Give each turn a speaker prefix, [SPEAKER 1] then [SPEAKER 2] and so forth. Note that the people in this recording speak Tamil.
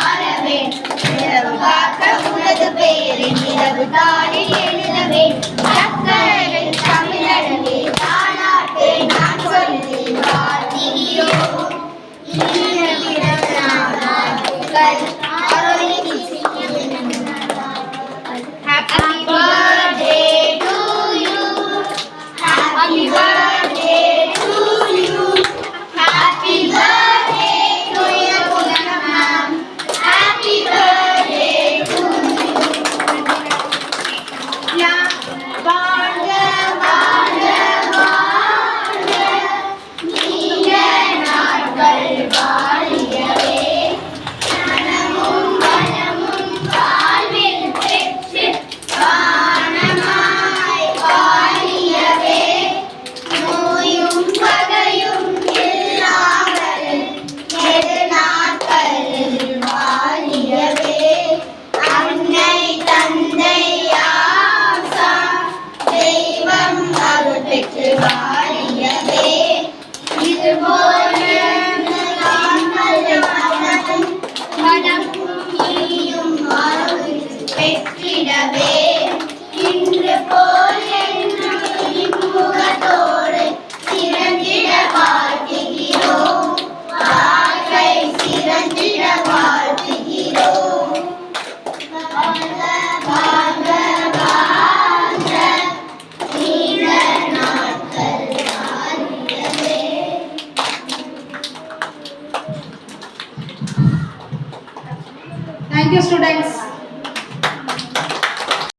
[SPEAKER 1] ஆரவேன் நிலவு காக்க உனது பெயரின் நிலவு தாளில் எழுதவேன் சக்கரை தமிழனே தானாட்டே நான் சொல்லி வாழ்கிறோம் இனிய பிறந்தநாள் வாழ்த்துக்கள் Happy birthday to you. Happy birthday to you. Happy birthday to you, ma'am. Happy birthday to you. Ya வாழ்க வாழ்க வாழ்க நீண்ட நாட்கள் வாழியவே நலமும் வளமும் வாழ்வில் பெற்று வானமாய் வாழியவே நோயும் பகையும் இல்லாமல் நெடு நாட்களில் வாழியவே அன்னை தந்தை ஆசா தெய்வம் அருள் பெற்று வாழியவே இதுபோல வணக்கும் நீயும் அருள் பெற்றிடவே இன்று போல் என்றும் இன்முகத்தோடு சிறந்திட வாழ்த்துகிறோம் வாழ்க்கை சிறந்திட வாழ்த்துகிறோம் வாழ்க வாழ்க வாழ்க நீண்ட நாட்கள் வாழியவே.
[SPEAKER 2] Thank you, students.